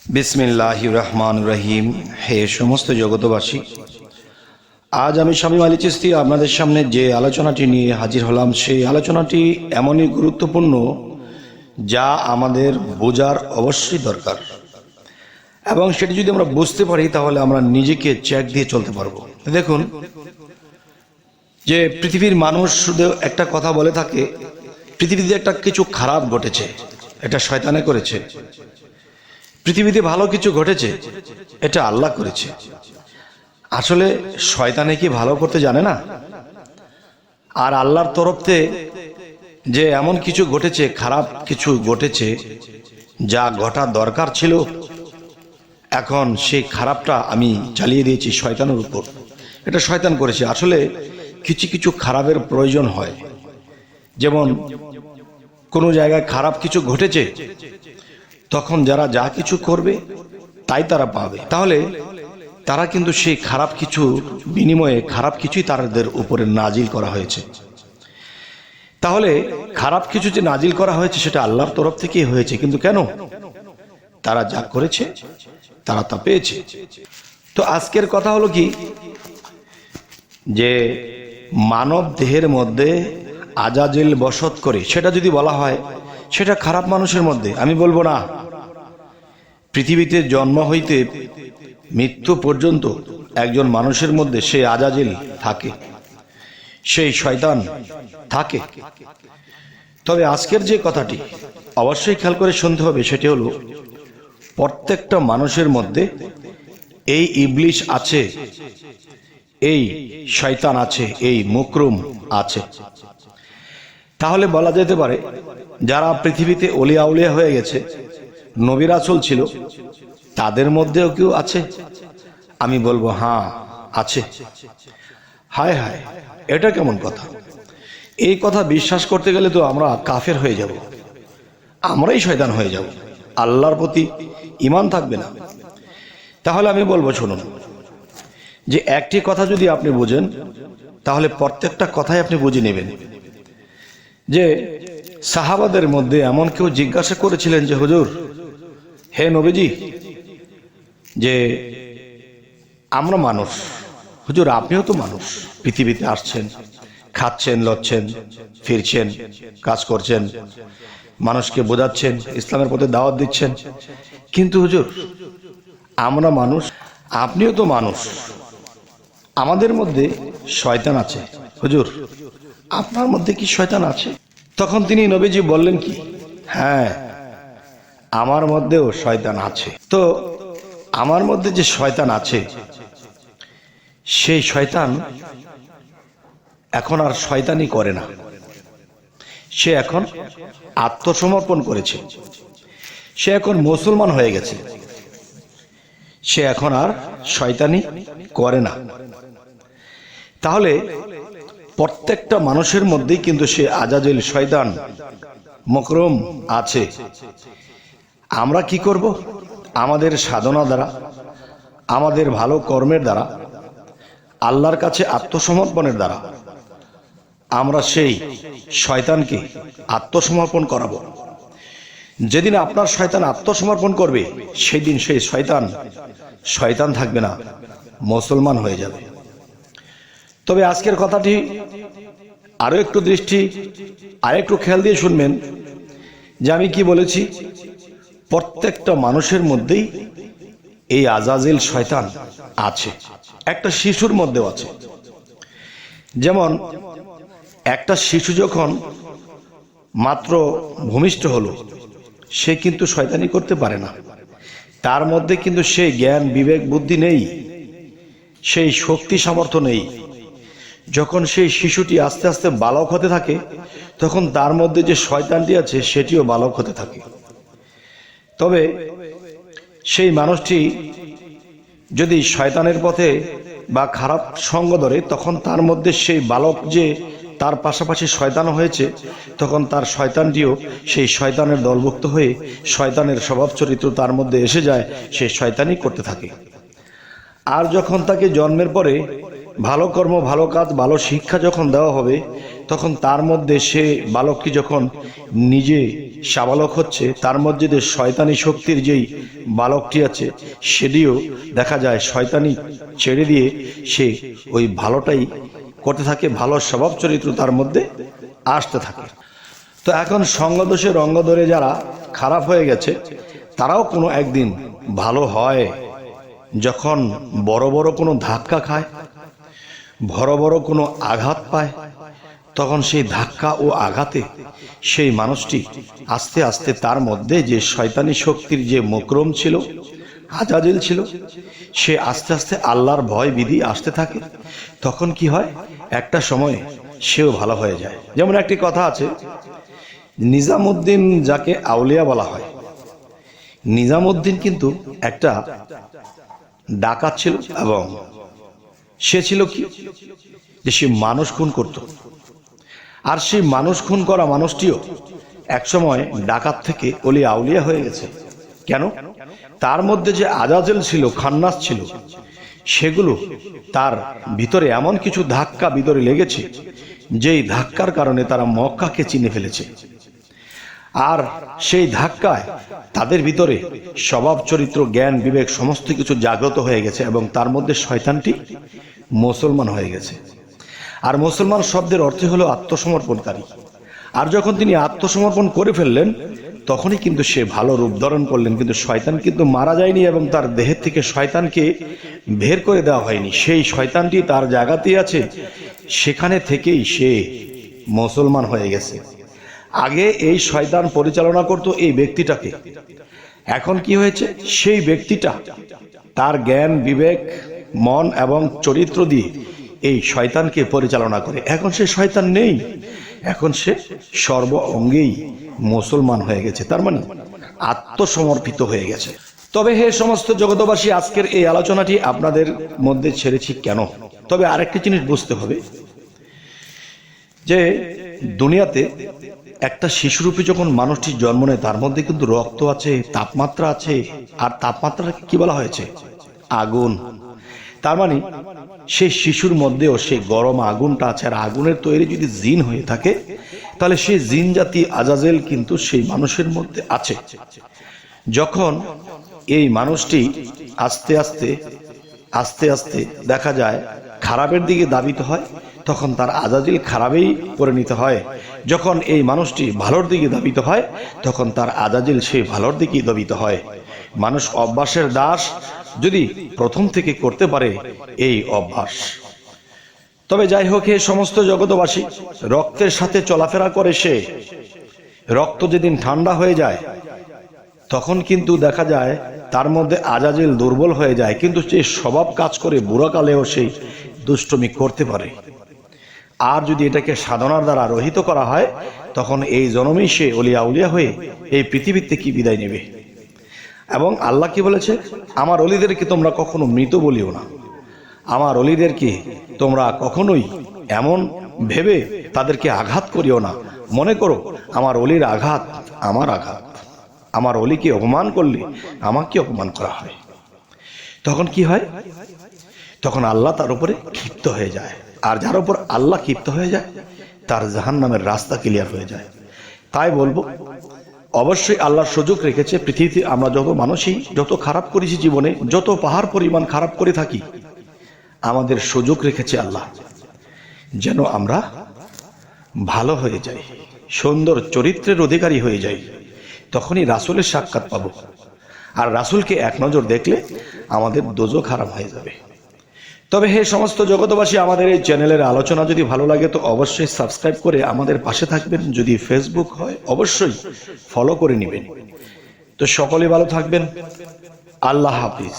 বিসমিল্লাহির রহমানির রহিম। হে সমস্ত জগতবাসী, আজ আমি শামীম আলী চিশতি আপনাদের সামনে যে আলোচনাটি নিয়ে হাজির হলাম, সেই আলোচনাটি এমনই গুরুত্বপূর্ণ যা আমাদের বোঝার অবশ্যই দরকার, এবং সেটি যদি আমরা বুঝতে পারি তাহলে আমরা নিজেকে চেক দিয়ে চলতে পারবো। দেখুন, যে পৃথিবীর মানুষ শুধু একটা কথা বলে থাকে, পৃথিবীতে একটা কিছু খারাপ ঘটেছে, এটা শয়তানে করেছে। পৃথিবীতে ভালো কিছু ঘটেছে, এটা আল্লাহ করেছে। আসলে শয়তানে কি ভালো করতে জানে না? আর আল্লাহর তরফতে যে এমন কিছু ঘটেছে, খারাপ কিছু ঘটেছে যা ঘটার দরকার ছিল, এখন সেই খারাপটা আমি চালিয়ে দিয়েছি শয়তানের উপর। এটা শয়তান করেছে। আসলে কিছু কিছু খারাপের প্রয়োজন হয়। যেমন কোনো জায়গায় খারাপ কিছু ঘটেছে, তখন যারা যা কিছু করবে তাই তারা পাবে। তাহলে তারা কিন্তু সেই খারাপ কিছু বিনিময়ে খারাপ কিছুই তাদের উপরে নাজিল করা হয়েছে। তাহলে খারাপ কিছু যে নাজিল করা হয়েছে সেটা আল্লাহর তরফ থেকেই হয়েছে, কিন্তু কেন? তারা যা করেছে তারা তা পেয়েছে। তো আজকের কথা হলো কি, যে মানব দেহের মধ্যে আজাজিল বসত করে, সেটা যদি বলা হয় সেটা খারাপ মানুষের মধ্যে, আমি বলবো না। পৃথিবীতে জন্ম হইতে মৃত্যু পর্যন্ত একজন মানুষের মধ্যে সেই আজাজিল থাকে, সেই শয়তান থাকে। তবে আজকের যে কথাটি অবশ্যই খেয়াল করে শুনতে হবে, সেটি হলো প্রত্যেকটা মানুষের মধ্যে এই ইবলিশ আছে, এই শয়তান আছে, এই মুকরুম আছে। তাহলে বলা যেতে পারে যারা পৃথিবীতে অলিয়া উলিয়া হয়ে গেছে, নবী রাসূল ছিল, তাদের মধ্যেও কেউ আছে? আমি বলবো হ্যাঁ, আছে। হায় হায়, এটা কেমন কথা? এই কথা বিশ্বাস করতে গেলে তো আমরা কাফের হয়ে যাব, আমরাই শয়তান হয়ে যাব, আল্লাহর প্রতি ঈমান থাকবে না। তাহলে আমি বলবো, শুনুন, যে একটি কথা যদি আপনি বুঝেন তাহলে প্রত্যেকটা কথাই আপনি বুঝে নেবেন। যে সাহাবাদের মধ্যে এমন কেউ জিজ্ঞাসা করেছিলেন যে হুজুর, হে নবীজি, যে আমরা মানুষ, হুজুর আপনিও তো মানুষ, পৃথিবীতে আসছেন, খাচ্ছেন, লচ্ছেন, ফিরছেন, কাজ করছেন, মানুষকে বোঝাচ্ছেন, ইসলামের পথে দাওয়াত দিচ্ছেন, কিন্তু হুজুর আমরা মানুষ, আপনিও তো মানুষ, আমাদের মধ্যে শয়তান আছে, হুজুর আপনার মধ্যে কি শয়তান আছে? তখন তিনি নবীজি বললেন কি, হ্যাঁ আমার মধ্যেও শয়তান আছে। তো আমার মধ্যে যে শয়তান আছে, সেই শয়তান এখন আর শয়তানি করে না, সে এখন আত্মসমর্পণ করেছে, সে এখন মুসলমান হয়ে গেছে, সে এখন আর শয়তানি করে না। তাহলে প্রত্যেকটা মানুষের মধ্যেই কিন্তু সে আজাজিল শয়তান মুকরুম আছে। আমরা কি করব? আমাদের সাধনা দ্বারা, আমাদের ভালো কর্মের দ্বারা, আল্লাহর কাছে আত্মসমর্পণের দ্বারা আমরা সেই শয়তানকে আত্মসমর্পণ করাবো। যেদিন আপনার শয়তান আত্মসমর্পণ করবে, সেই দিন সেই শয়তান থাকবে না, মুসলমান হয়ে যাবে। তবে আজকের কথাটি আরো একটু আরেকটু খেয়াল দিয়ে শুনবেন, যে আমি কি বলেছি, প্রত্যেকটা মানুষের মধ্যেই এই আজাজিল শয়তান আছে, একটা শিশুর মধ্যেও আছে। যেমন একটা শিশু যখন মাত্র ভূমিষ্ঠ হলো, সে কিন্তু শয়তানি করতে পারে না, তার মধ্যে কিন্তু সেই জ্ঞান বিবেক বুদ্ধি নেই, সেই শক্তি সামর্থ্য নেই। যখন সেই শিশুটি আস্তে আস্তে বালক হতে থাকে, তখন তার মধ্যে যে শয়তানটি আছে সেটিও বালক হতে থাকে। তবে সেই মানুষটি যদি শয়তানের পথে বা খারাপ সঙ্গ ধরে, তখন তার মধ্যে সেই বালক যে তার পাশাপাশি শয়তান হয়েছে, তখন তার শয়তানটিও সেই শয়তানের দলভুক্ত হয়ে শয়তানের স্বভাব চরিত্র তার মধ্যে এসে যায়, সে শয়তানি করতে থাকে। আর যখন তাকে জন্মের পরে ভালো কর্ম, ভালো কাজ, ভালো শিক্ষা যখন দেওয়া হবে, তখন তার মধ্যে সে বালকটি যখন নিজে সাবালক হচ্ছে, তার মধ্যে যে শয়তানি শক্তির যেই বালকটি আছে সেটিও দেখা যায় শয়তানি ছেড়ে দিয়ে সে ওই ভালোটাই করতে থাকে, ভালো স্বভাব চরিত্র তার মধ্যে আসতে থাকে। তো এখন সঙ্গদোষে রঙ্গ ধরে যারা খারাপ হয়ে গেছে তারাও কোনো একদিন ভালো হয় যখন বড় বড় কোনো ধাক্কা খায়, বড় বড় কোনো আঘাত পায়, তখন সেই ধাক্কা ও আঘাতে সেই মানুষটি আস্তে আস্তে তার মধ্যে যে শয়তানি শক্তির যে মকরম ছিল, আজাজিল ছিল, সে আস্তে আস্তে আল্লাহর ভয় বিধি আসতে থাকে। তখন কি হয়, একটা সময় সেও ভালো হয়ে যায়। যেমন একটি কথা আছে, নিজামুদ্দিন যাকে আউলিয়া বলা হয়, নিজামুদ্দিন কিন্তু একটা ডাকাত ছিল এবং সে ছিল কি, যে সে মানুষ খুন করত। আর সেই মানুষ খুন করা মানুষটিও একসময় ডাকাত থেকে অলি আউলিয়া হয়ে গেছে। কেন? তার মধ্যে যে আজাজেল ছিল, খান্নাস ছিল, সেগুলো তার ভিতরে এমন কিছু ধাক্কা ভিতরে লেগেছে যেই ধাক্কার কারণে তারা মক্কাকে চিনে ফেলেছে। আর সেই ধাক্কায় তাদের ভিতরে স্বভাব চরিত্র জ্ঞান বিবেক সমস্ত কিছু জাগ্রত হয়ে গেছে এবং তার মধ্যে শয়তানটি মুসলমান হয়ে গেছে। আর মুসলমান শব্দের অর্থ হলো আত্মসমর্পণকারী। আর যখন তিনি আত্মসমর্পণ করে ফেললেন তখনই কিন্তু সে ভালো রূপ ধারণ করলেন, কিন্তু শয়তান কিন্তু মারা যায়নি এবং তার দেহের থেকে শয়তানকে বের করে দেওয়া হয়নি। সেই শয়তানটি তার জায়গাতেই আছে, সেখানে থেকেই সে মুসলমান হয়ে গেছে। আগে এই শয়তান পরিচালনা করত এই ব্যক্তিটাকে, এখন কি হয়েছে, সেই ব্যক্তিটা তার জ্ঞান বিবেক মন এবং চরিত্র দিয়ে এই শয়তানকে পরিচালনা করে। এখন সে শয়তান নেই, এখন সে সর্ব অঙ্গেই মুসলমান হয়ে গেছে, তার মানে আত্মসমর্পিত হয়ে গেছে। তবে হে সমস্ত জগতবাসী, আজকের এই আলোচনাটি আপনাদের মধ্যে ছেড়েছি কেন? তবে আরেকটি জিনিস বুঝতে হবে যে দুনিয়াতে একটা শিশুরূপী যখন মানুষটি জন্ম নেয় তার মধ্যে কিন্তু রক্ত আছে, তাপমাত্রা আছে। আর তাপমাত্রাকে কি বলা হয়েছে? আগুন। তার মানে সেই শিশুর মধ্যেও সেই গরম আগুনটা আছে। আর আগুনের তৈরি যদি জিন হয়ে থাকে তাহলে সেই জিন জাতি আজাজেল কিন্তু সেই মানুষের মধ্যে আছে। যখন এই মানুষটি আস্তে আস্তে আস্তে আস্তে দেখা যায় খারাপের দিকে ধাবিত হয়, তখন তার আজাজিল খারাপেই পরিণত হয়। যখন এই মানুষটি ভালোর দিকে ধাবিত হয় তখন তার আজাজিল সেই ভালোর দিকেই ধাবিত হয়। মানুষ অভ্যাসের দাস যদি প্রথম থেকে করতে পারে এই অভ্যাস। তবে যাই হোক, এই সমস্ত জগতবাসী, রক্তের সাথে চলাফেরা করে সে, রক্ত যেদিন ঠান্ডা হয়ে যায় তখন কিন্তু দেখা যায় তার মধ্যে আজাজিল দুর্বল হয়ে যায়, কিন্তু সে স্বভাব কাজ করে বুড়াকালেও সেই দুষ্টমি করতে পারে। আর যদি এটাকে সাধনার দ্বারা রহিত করা হয় তখন এই জন্মেই সে অলিয়া উলিয়া হয়ে এই পৃথিবীতে কি বিদায় নেবে। এবং আল্লাহ কি বলেছে, আমার অলিদেরকে তোমরা কখনো মৃত বলিও না, আমার অলিদেরকে তোমরা কখনোই এমন ভেবে তাদেরকে আঘাত করিও না, মনে করো আমার অলির আঘাত আমার আঘাত, আমার অলিকে অপমান করলে আমাকে অপমান করা হয়। তখন কি হয়, তখন আল্লাহ তার উপরে ক্ষিপ্ত হয়ে যায়। আর যার উপর আল্লাহ ক্ষিপ্ত হয়ে যায় তার জাহান্নামের রাস্তা ক্লিয়ার হয়ে যায়। তাই বলবো, অবশ্যই আল্লাহ সুযোগ রেখেছে পৃথিবীতে আমরা যত মানুষই যত খারাপ করেছি, জীবনে যত পাহাড় পরিমাণ খারাপ করে থাকি, আমাদের সুযোগ রেখেছে আল্লাহ যেন আমরা ভালো হয়ে যাই, সুন্দর চরিত্রের অধিকারী হয়ে যাই। তখনই রাসূলের সাক্ষাৎ পাবো। আর রাসূলকে এক নজর দেখলে আমাদের দোজখ হারাম হয়ে যাবে। তবে হে সমস্ত জগতবাসী, আমাদের এই চ্যানেলের আলোচনা যদি ভালো লাগে তো অবশ্যই সাবস্ক্রাইব করে আমাদের পাশে থাকবেন। যদি ফেসবুক হয় অবশ্যই ফলো করে নেবেন। তো সকলে ভালো থাকবেন। আল্লাহ হাফিজ।